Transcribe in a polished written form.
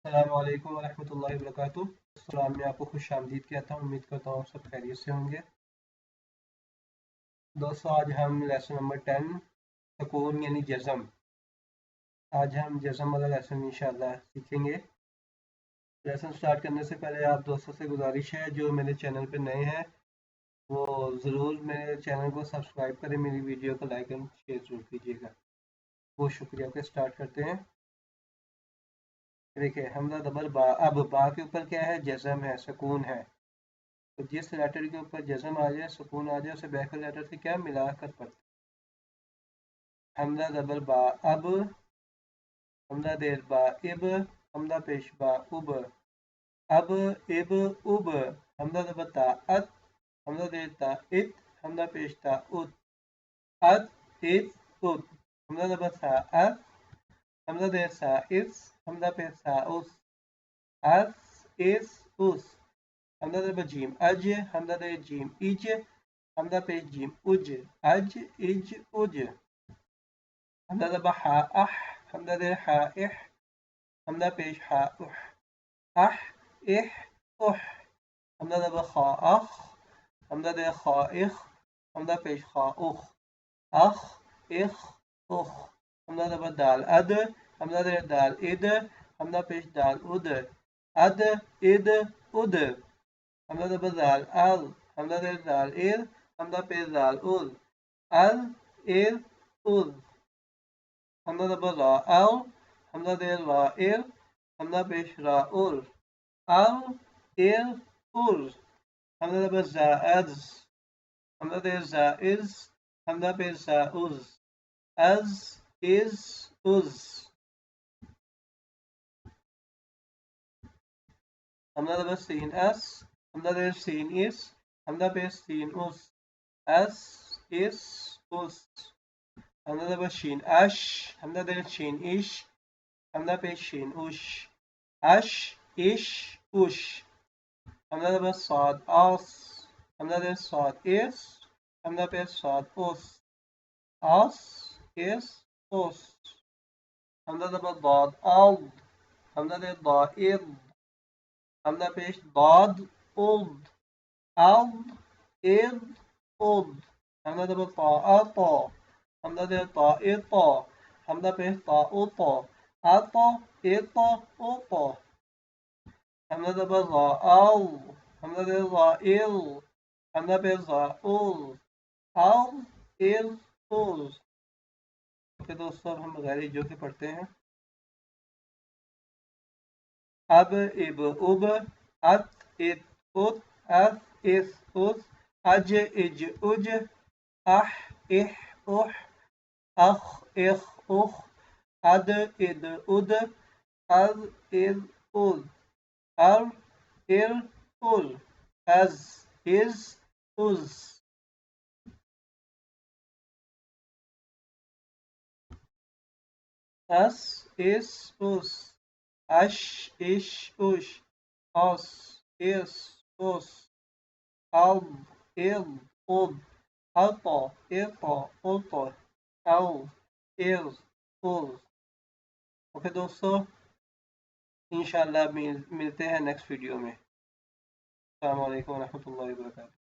السلام علیکم ورحمۃ اللہ وبرکاتہ۔ السلام میں آپ کو خوش آمدید کہتا ہوں، امید کرتا ہوں سب خیریت سے ہوں گے۔ دوستو آج ہم لیسن نمبر 10 سکون یعنی جزم، آج ہم جزم والا لیسن انشاءاللہ سیکھیں گے۔ لیسن سٹارٹ کرنے سے پہلے آپ دوستوں سے گزارش ہے جو میرے چینل پہ نئے ہیں وہ ضرور میرے چینل کو سبسکرائب کریں، میری ویڈیو کو لائک اینڈ شیئر ضرور کیجیے گا، بہت شکریہ۔ کے سٹارٹ کرتے ہیں۔ دیکھیں حمزہ دبر با، اب با کے اوپر کیا ہے؟ جزم ہے، سکون ہے، تو جس لیٹر کے اوپر جزم آ جائے، سکون آ جائے، اسے بیک لیٹر سے کیا ملا کر پڑھتے ہیں؟ حمزہ دبر با اب، حمزہ دیر با اب، حمزہ پیش با اب، اب اب اب، حمزہ دبر تا ات، حمزہ دیر تا ات، حمزہ پیش تا ات، ات ات ات، حمزہ دبر سا ات، حمزہ دیر سا اس، حمزہ پیش سا اس، اس اس اس، حمزہ دبر جیم اج، حمزہ دیر جیم اج، حمزہ پیش جیم اج، اج اج اج، حمزہ دبر حا اح، حمزہ دیر حا اح، حمزہ پیش حا اح، اح اح اح، حمزہ دبر خا اخ، حمزہ دیر خا اخ، حمزہ پیش خا اخ، اخ اخ اخ، حمزہ دبر دال اد، حمزہ دیر دال اد، حمزہ پیش دال اد، اد اد اد، حمزہ دبر دال ال، حمزہ دیر دال ال، حمزہ پیش دال ال، ال ال ال، حمزہ دبر را ال، حمزہ دیر را ال، حمزہ پیش را ال، ال ال ال، حمزہ دبر زا از، حمزہ دیر زا از، حمزہ پیش زا از، از از از، حمزہ دبر سین اس، حمزہ دیر سین اس، حمزہ پیش سین اس، اس اس اس، حمزہ دبر شین اش، حمزہ دیر شین اش، حمزہ پیش شین اش، اش اش اش، حمزہ دبر صاد اس، حمزہ دیر صاد اس، حمزہ پیش صاد اس، اس اس اس، حمزہ دبر ضاد ال، حمزہ دیر ضا اض، حمزہ پیش ضاد اض، اض اض اض، حمزہ دبر طا اطا، حمزہ دیر طا اطا، حمزہ پیش طا اطا، اطا اطا اطا، حمزہ دبر ضا ال، حمزہ دیر ضا ال، حمزہ پیش ضا ال، ال ال ال۔ اوکے دوستو اب ہم بغیر جو کے پڑھتے ہیں۔ اب اب اب، ات ات ات، اس اس اس، اج اج اج، اح اح اح، اخ اخ اخ، اد اد اد، از از از، ار ار ار، از از از، اس اس اس، اش اش اش، اس اس اس، اب اب اب، اطا اطا اطا، ال ال ال۔ اوکے دوستو انشاءاللہ ملتے ہیں نیکسٹ ویڈیو میں۔ السلام علیکم ورحمۃ اللہ وبرکاتہ۔